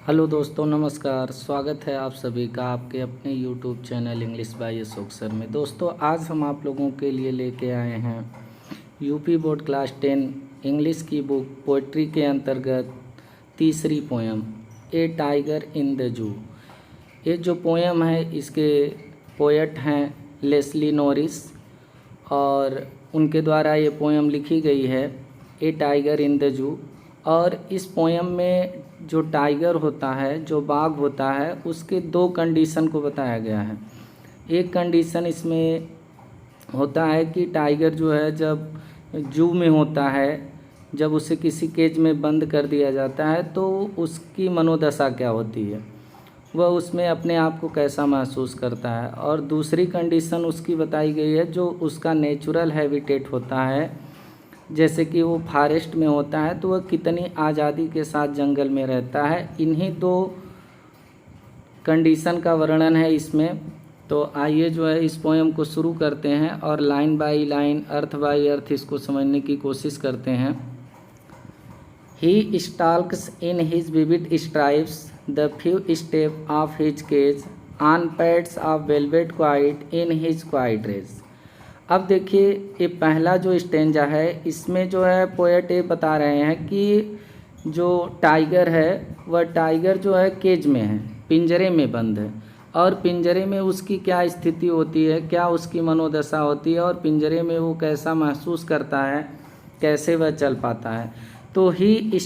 Hello दोस्तों, नमस्कार। स्वागत है आप सभी का आपके अपने YouTube channel English by Ashok sir में। दोस्तों, आज हम आप लोगों के लिए लेके आए हैं यूपी बोर्ड क्लास 10 इंग्लिश की बुक पोइट्री के अंतर्गत तीसरी poem A tiger in the zoo. ये जो पोयम है इसके पोएट हैं लेस्ली नॉरिस और उनके द्वारा ये पोयम लिखी गई है ए टाइगर इन द जू। और इस पोयम में जो टाइगर होता है, जो बाघ होता है, उसके दो कंडीशन को बताया गया है। एक कंडीशन इसमें होता है कि टाइगर जो है जब जू में होता है, जब उसे किसी केज में बंद कर दिया जाता है तो उसकी मनोदशा क्या होती है, वह उसमें अपने आप को कैसा महसूस करता है। और दूसरी कंडीशन उसकी बताई गई है जो उसका नेचुरल हैबिटेट होता है, जैसे कि वो फॉरेस्ट में होता है तो वह कितनी आज़ादी के साथ जंगल में रहता है। इन्हीं दो कंडीशन का वर्णन है इसमें। तो आइए जो है इस पोएम को शुरू करते हैं और लाइन बाय लाइन, अर्थ बाय अर्थ इसको समझने की कोशिश करते हैं। He stalks in his vivid stripes the few step of his cage on pads of velvet quiet in his quiet rage. अब देखिए, ये पहला जो स्टेंजा है इसमें जो है पोएट ये बता रहे हैं कि जो टाइगर है वह टाइगर जो है केज में है, पिंजरे में बंद है। और पिंजरे में उसकी क्या स्थिति होती है, क्या उसकी मनोदशा होती है और पिंजरे में वो कैसा महसूस करता है, कैसे वह चल पाता है। तो ही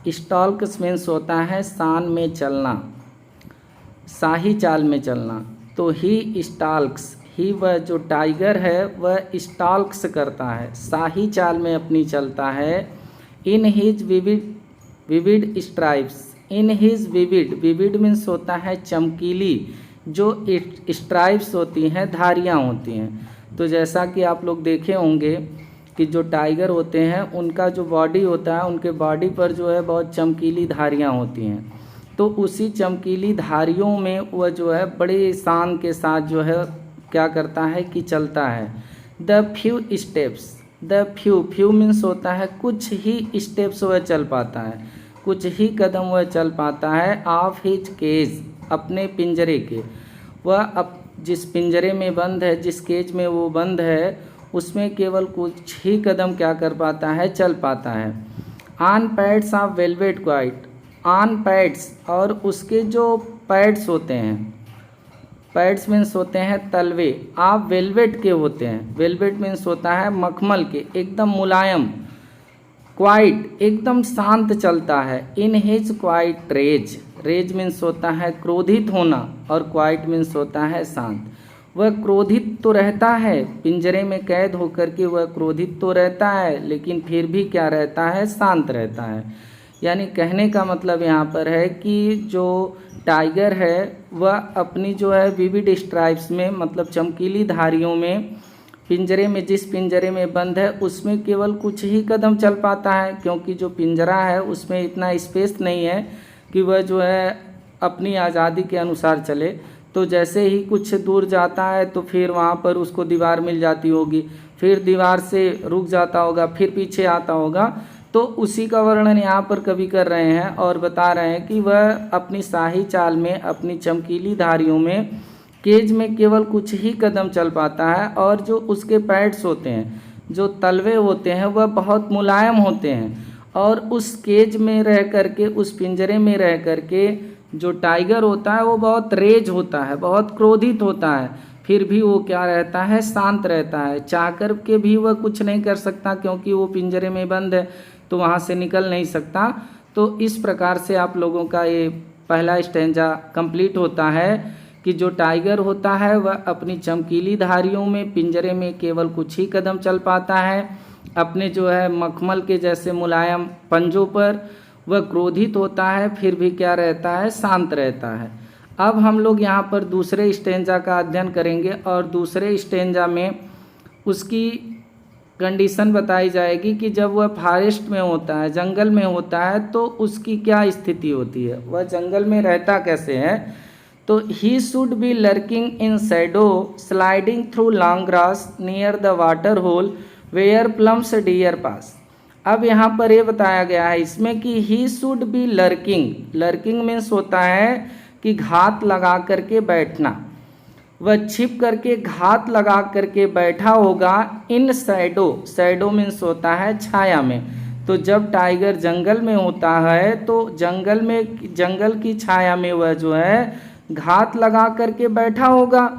स्टॉल्क्स मीन्स होता है शान में चलना, शाही चाल में चलना। तो ही स्टॉल्क्स, ही वह जो टाइगर है वह स्टॉल्क्स करता है, शाही चाल में अपनी चलता है। In his vivid stripes, in his vivid means होता है चमकीली, जो स्ट्राइप्स होती हैं, धारियाँ होती हैं। तो जैसा कि आप लोग देखे होंगे कि जो टाइगर होते हैं उनका जो बॉडी होता है, उनके बॉडी पर जो है बहुत चमकीली धारियाँ होती हैं। तो उसी चमकीली धारियों में वह जो है बड़े शान के साथ जो है क्या करता है कि चलता है। The few steps, the few means होता है कुछ ही स्टेप्स वह चल पाता है, कुछ ही कदम वह चल पाता है। ऑफ हिज केज, अपने पिंजरे के, वह अब जिस पिंजरे में बंद है, जिस केज में वो बंद है, उसमें केवल कुछ ही कदम क्या कर पाता है, चल पाता है। On pads of velvet quite, on pads, और उसके जो पैड्स होते हैं, पैड्स मीन्स होते हैं तलवे, आप वेलवेट के होते हैं, वेलवेट मीन्स होता है मखमल के, एकदम मुलायम। क्वाइट, एकदम शांत चलता है। In his quiet rage, rage means होता है क्रोधित होना और क्वाइट मीन्स होता है शांत। वह क्रोधित तो रहता है, पिंजरे में कैद होकर के वह क्रोधित तो रहता है, लेकिन फिर भी क्या रहता है, शांत रहता है। यानी कहने का मतलब यहाँ पर है कि जो टाइगर है वह अपनी जो है विविड स्ट्राइप्स में, मतलब चमकीली धारियों में, पिंजरे में, जिस पिंजरे में बंद है उसमें केवल कुछ ही कदम चल पाता है, क्योंकि जो पिंजरा है उसमें इतना स्पेस नहीं है कि वह जो है अपनी आज़ादी के अनुसार चले। तो जैसे ही कुछ दूर जाता है तो फिर वहाँ पर उसको दीवार मिल जाती होगी, फिर दीवार से रुक जाता होगा, फिर पीछे आता होगा। तो उसी का वर्णन यहाँ पर कवि कर रहे हैं और बता रहे हैं कि वह अपनी शाही चाल में, अपनी चमकीली धारियों में, केज में केवल कुछ ही कदम चल पाता है। और जो उसके पैड्स होते हैं, जो तलवे होते हैं, वह बहुत मुलायम होते हैं। और उस केज में रह करके, उस पिंजरे में रह करके जो टाइगर होता है वो बहुत रेज होता है, बहुत क्रोधित होता है, फिर भी वो क्या रहता है, शांत रहता है। चाह कर के भी वह कुछ नहीं कर सकता, क्योंकि वो पिंजरे में बंद है तो वहाँ से निकल नहीं सकता। तो इस प्रकार से आप लोगों का ये पहला स्टेंजा कंप्लीट होता है कि जो टाइगर होता है वह अपनी चमकीली धारियों में, पिंजरे में केवल कुछ ही कदम चल पाता है, अपने जो है मखमल के जैसे मुलायम पंजों पर वह क्रोधित होता है, फिर भी क्या रहता है, शांत रहता है। अब हम लोग यहाँ पर दूसरे स्टेंजा का अध्ययन करेंगे और दूसरे स्टेंजा में उसकी कंडीशन बताई जाएगी कि जब वह फॉरेस्ट में होता है, जंगल में होता है, तो उसकी क्या स्थिति होती है, वह जंगल में रहता कैसे है। तो he should be lurking in shadow sliding through long grass near the water hole where plums deer pass. अब यहाँ पर ये बताया गया है इसमें कि he should be lurking. Lurking means होता है कि घात लगा करके बैठना। वह छिप करके घात लगा करके बैठा होगा इन शैडो। शैडो मीन्स होता है छाया में। तो जब टाइगर जंगल में होता है तो जंगल की छाया में वह जो है घात लगा करके बैठा होगा।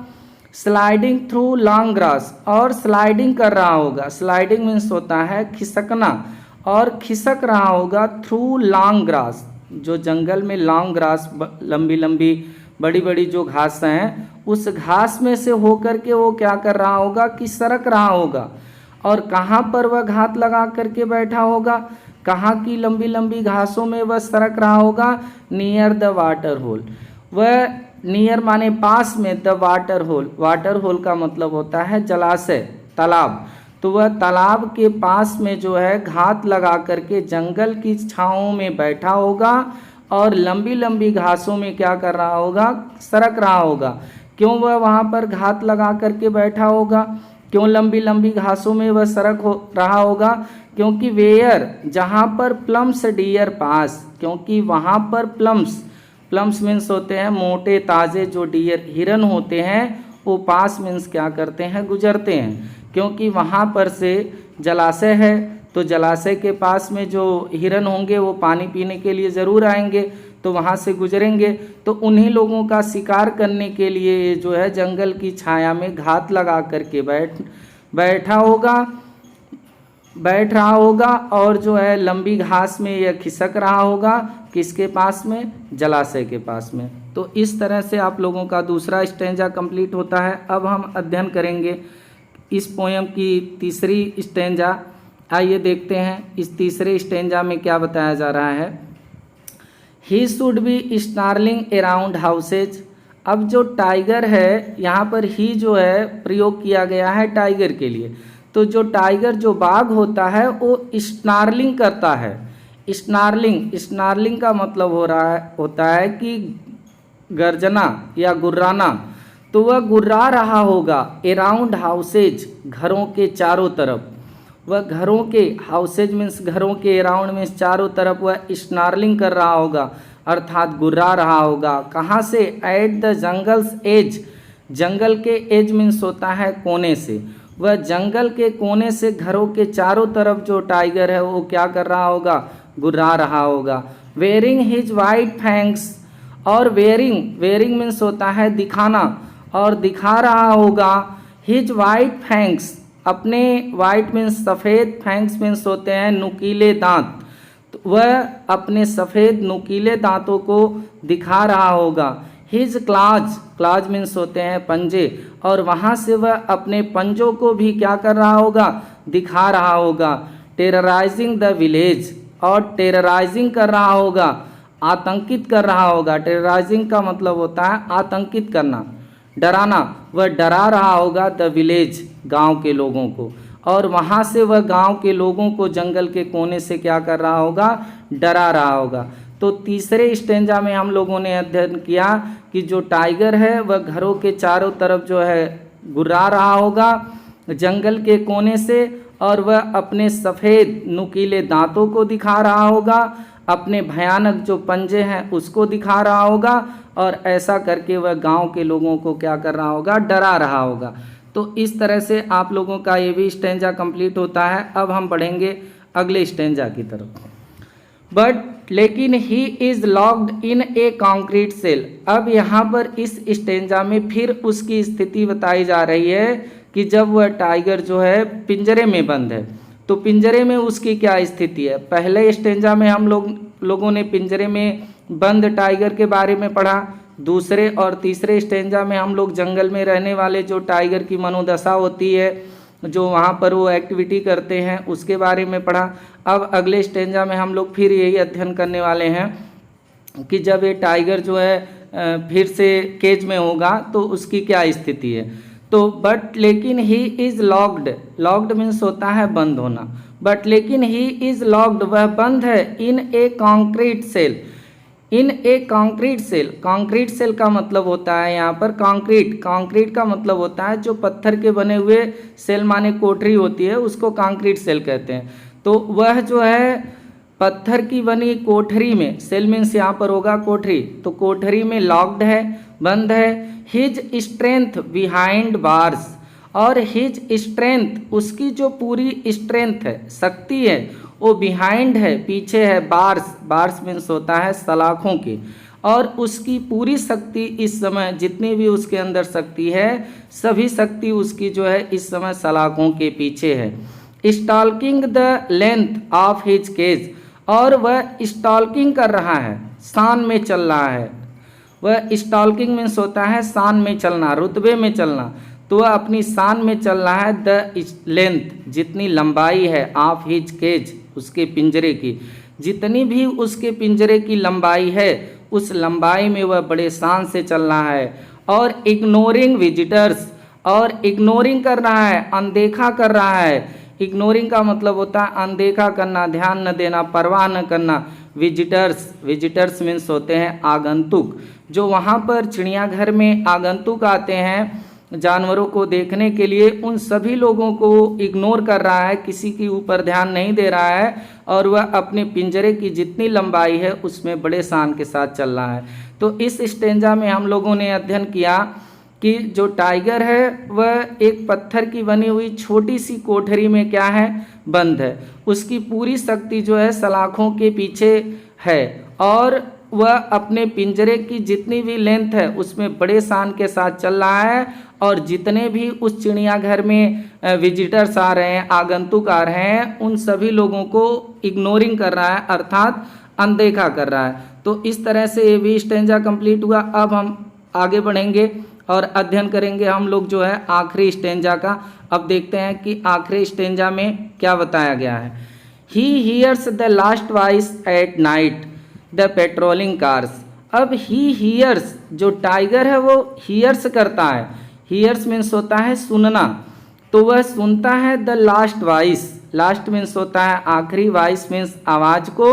स्लाइडिंग थ्रू लॉन्ग ग्रास, और स्लाइडिंग कर रहा होगा। स्लाइडिंग मीन्स होता है खिसकना, और खिसक रहा होगा थ्रू लॉन्ग ग्रास। जो जंगल में लॉन्ग ग्रास, लंबी लंबी बड़ी बड़ी जो घास हैं, उस घास में से होकर के वो क्या कर रहा होगा कि सरक रहा होगा। और कहाँ पर वह घात लगा करके बैठा होगा, कहाँ की लंबी लंबी घासों में वह सरक रहा होगा, नियर द वाटर होल। वह नियर माने पास में, the water hole, water hole का मतलब होता है जलाशय, तालाब। तो वह तालाब के पास में जो है घात लगा करके जंगल की छाँव में बैठा होगा और लंबी लंबी घासों में क्या कर रहा होगा, सरक रहा होगा। क्यों वह वहाँ पर घात लगा करके बैठा होगा, क्यों लंबी लंबी घासों में वह सरक रहा होगा? क्योंकि वेयर, जहाँ पर प्लम्स डियर पास, क्योंकि वहाँ पर प्लम्स मीन्स होते हैं मोटे ताज़े जो डियर हिरन होते हैं, वो पास मीन्स क्या करते हैं, गुजरते हैं। क्योंकि वहाँ पर से जलाशय है, तो जलाशय के पास में जो हिरन होंगे वो पानी पीने के लिए ज़रूर आएंगे, तो वहाँ से गुजरेंगे। तो उन्हीं लोगों का शिकार करने के लिए जो है जंगल की छाया में घात लगा करके बैठ रहा होगा और जो है लंबी घास में यह खिसक रहा होगा। किसके पास में? जलाशय के पास में। तो इस तरह से आप लोगों का दूसरा स्टेंजा कंप्लीट होता है। अब हम अध्ययन करेंगे इस पोएम की तीसरी स्टेंजा। आइए देखते हैं इस तीसरे स्टेंजा में क्या बताया जा रहा है। ही should B snarling around houses. अब जो टाइगर है, यहाँ पर ही जो है प्रयोग किया गया है टाइगर के लिए। तो जो टाइगर, जो बाघ होता है, वो स्नार्लिंग करता है। स्नार्लिंग का मतलब होता है कि गर्जना या गुर्राना। तो वह गुर्रा रहा होगा अराउंड हाउसेज, घरों के चारों तरफ। वह घरों के, हाउसेज मीन्स घरों के, अराउंड मीन्स चारों तरफ वह स्नार्लिंग कर रहा होगा, अर्थात गुर्रा रहा होगा। कहाँ से? At the jungle's edge. जंगल के एज मीन्स होता है कोने से। वह जंगल के कोने से घरों के चारों तरफ जो टाइगर है वो क्या कर रहा होगा? गुर्रा रहा होगा। वेयरिंग हिज वाइट फैंग्स, और वेयरिंग मीन्स होता है दिखाना, और दिखा रहा होगा हिज वाइट फैंग्स, अपने, वाइट मीन्स सफ़ेद, फैंग्स मीन्स होते हैं नुकीले दांत। तो वह अपने सफ़ेद नुकीले दांतों को दिखा रहा होगा। हिज क्लाज मीन्स होते हैं पंजे, और वहाँ से वह अपने पंजों को भी क्या कर रहा होगा? दिखा रहा होगा। टेरराइजिंग द विलेज, और टेरराइजिंग कर रहा होगा, आतंकित कर रहा होगा। टेरराइजिंग का मतलब होता है आतंकित करना, डराना। वह डरा रहा होगा द विलेज, गांव के लोगों को, और वहाँ से वह गांव के लोगों को जंगल के कोने से क्या कर रहा होगा? डरा रहा होगा। तो तीसरे स्टेंजा में हम लोगों ने अध्ययन किया कि जो टाइगर है वह घरों के चारों तरफ जो है गुर्रा रहा होगा जंगल के कोने से, और वह अपने सफ़ेद नुकीले दांतों को दिखा रहा होगा, अपने भयानक जो पंजे हैं उसको दिखा रहा होगा, और ऐसा करके वह गांव के लोगों को क्या कर रहा होगा? डरा रहा होगा। तो इस तरह से आप लोगों का ये भी स्टेंजा कंप्लीट होता है। अब हम बढ़ेंगे अगले स्टेंजा की तरफ। बट लेकिन he is locked in a concrete cell. अब यहाँ पर इस स्टेंजा में फिर उसकी स्थिति बताई जा रही है कि जब वह टाइगर जो है पिंजरे में बंद है, तो पिंजरे में उसकी क्या स्थिति है। पहले स्टेंजा में हम लोगों ने पिंजरे में बंद टाइगर के बारे में पढ़ा। दूसरे और तीसरे स्टेंजा में हम लोग जंगल में रहने वाले जो टाइगर की मनोदशा होती है, जो वहाँ पर वो एक्टिविटी करते हैं, उसके बारे में पढ़ा। अब अगले स्टेंजा में हम लोग फिर यही अध्ययन करने वाले हैं कि जब ये टाइगर जो है फिर से केज में होगा तो उसकी क्या स्थिति है। तो बट लेकिन ही इज़ लॉक्ड मीन्स होता है बंद होना। बट लेकिन ही इज़ लॉक्ड, वह बंद है इन a concrete cell. In a concrete cell का मतलब होता है यहाँ पर कंक्रीट का मतलब होता है जो पत्थर के बने हुए सेल माने कोठरी होती है, उसको कंक्रीट सेल कहते हैं। तो वह जो है पत्थर की बनी कोठरी में, सेल मीन्स यहाँ पर होगा कोठरी, तो कोठरी में लॉक्ड है, बंद है। हिज स्ट्रेंथ बिहाइंड बार्स, और हिज स्ट्रेंथ उसकी जो पूरी स्ट्रेंथ है, शक्ति है, वो बिहाइंड है, पीछे है, बार्स, बार्स मीन्स होता है सलाखों की, और उसकी पूरी शक्ति इस समय जितनी भी उसके अंदर शक्ति है, सभी शक्ति उसकी जो है इस समय सलाखों के पीछे है। Stalking the length of his cage, और वह स्टॉल्किंग कर रहा है, शान में चल रहा है। वह स्टॉल्किंग मीन्स होता है शान में चलना, रुतबे में चलना, तो वह अपनी शान में चल रहा है। द लेंथ, जितनी लंबाई है, ऑफ हिज केज, उसके पिंजरे की, जितनी भी उसके पिंजरे की लंबाई है, उस लंबाई में वह बड़े शान से चल रहा है। और इग्नोरिंग विजिटर्स, और इग्नोरिंग कर रहा है, अनदेखा कर रहा है। इग्नोरिंग का मतलब होता है अनदेखा करना, ध्यान न देना, परवाह न करना। विजिटर्स, विजिटर्स मीन्स होते हैं आगंतुक, जो वहाँ पर चिड़ियाघर में आगंतुक आते हैं जानवरों को देखने के लिए, उन सभी लोगों को इग्नोर कर रहा है, किसी के ऊपर ध्यान नहीं दे रहा है, और वह अपने पिंजरे की जितनी लंबाई है उसमें बड़े शान के साथ चल रहा है। तो इस स्टेंजा में हम लोगों ने अध्ययन किया कि जो टाइगर है वह एक पत्थर की बनी हुई छोटी सी कोठरी में क्या है, बंद है। उसकी पूरी शक्ति जो है सलाखों के पीछे है, और वह अपने पिंजरे की जितनी भी लेंथ है उसमें बड़े शान के साथ चल रहा है, और जितने भी उस चिड़ियाघर में विजिटर्स आ रहे हैं, आगंतुक आ रहे हैं, उन सभी लोगों को इग्नोरिंग कर रहा है, अर्थात अनदेखा कर रहा है। तो इस तरह से ये भी स्टेंजा कंप्लीट हुआ। अब हम आगे बढ़ेंगे और अध्ययन करेंगे हम लोग जो है आखिरी स्टेंजा का। अब देखते हैं कि आखिरी स्टेंजा में क्या बताया गया है। He hears the last voice at night the patrolling cars. अब ही हियर्स, जो टाइगर है वो हियर्स करता है, हियर्स मीन्स होता है सुनना, तो वह सुनता है the last voice, last means होता है आखिरी, वॉइस मीन्स आवाज़ को,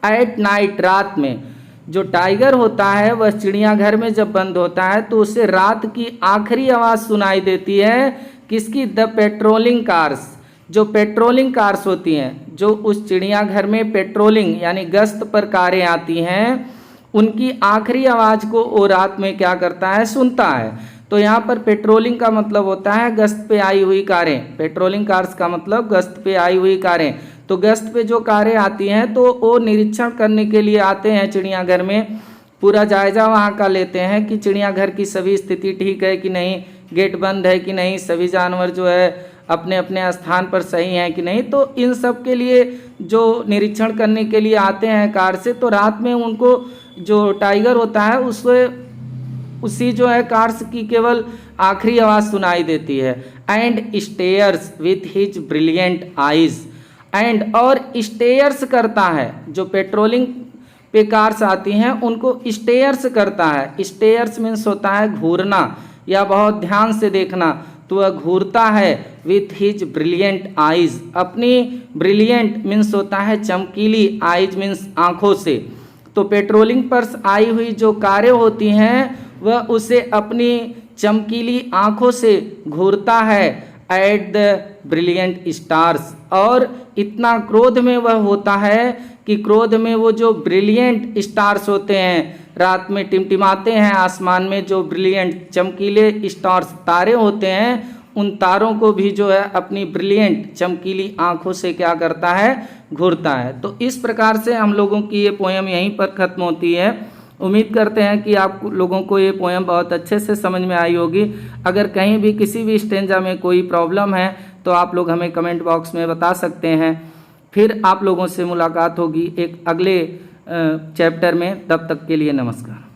एट नाइट रात में। जो टाइगर होता है वह चिड़ियाघर में जब बंद होता है तो उसे रात की आखिरी आवाज़ सुनाई देती है, किसकी, द पेट्रोलिंग कार्स, जो पेट्रोलिंग कार्स होती हैं, जो उस चिड़ियाघर में पेट्रोलिंग यानी गश्त पर कारें आती हैं, उनकी आखिरी आवाज़ को वो रात में क्या करता है, सुनता है। तो यहाँ पर पेट्रोलिंग का मतलब होता है गश्त पे आई हुई कारें, पेट्रोलिंग कार्स का मतलब गश्त पे आई हुई कारें। तो गश्त पे जो कारें आती हैं तो वो निरीक्षण करने के लिए आते हैं चिड़ियाघर में, पूरा जायजा वहाँ का लेते हैं कि चिड़ियाघर की सभी स्थिति ठीक है कि नहीं, गेट बंद है कि नहीं, सभी जानवर जो है अपने अपने स्थान पर सही हैं कि नहीं। तो इन सब के लिए जो निरीक्षण करने के लिए आते हैं कार से, तो रात में उनको जो टाइगर होता है उसी जो है कार्स की केवल आखिरी आवाज़ सुनाई देती है। And stairs with his brilliant eyes, and और स्टेयर्स करता है, जो पेट्रोलिंग पे कार्स आती हैं उनको स्टेयर्स करता है। स्टेयर्स मीन्स होता है घूरना या बहुत ध्यान से देखना, तो वह घूरता है विथ हिज ब्रिलियंट आइज, अपनी ब्रिलियंट मीन्स होता है चमकीली, आइज मीन्स आँखों से। तो पेट्रोलिंग पर आई हुई जो कारें होती हैं वह उसे अपनी चमकीली आँखों से घूरता है एट द ब्रिलियंट स्टार्स, और इतना क्रोध में वह होता है कि क्रोध में वो जो ब्रिलियंट स्टार्स होते हैं, रात में टिमटिमाते हैं आसमान में, जो ब्रिलियंट चमकीले स्टार्स तारे होते हैं, उन तारों को भी जो है अपनी ब्रिलियंट चमकीली आँखों से क्या करता है, घूरता है। तो इस प्रकार से हम लोगों की ये पोएम यहीं पर ख़त्म होती है। उम्मीद करते हैं कि आप लोगों को ये पोएम बहुत अच्छे से समझ में आई होगी। अगर कहीं भी किसी भी स्टेंजा में कोई प्रॉब्लम है तो आप लोग हमें कमेंट बॉक्स में बता सकते हैं। फिर आप लोगों से मुलाकात होगी एक अगले चैप्टर में, तब तक के लिए नमस्कार।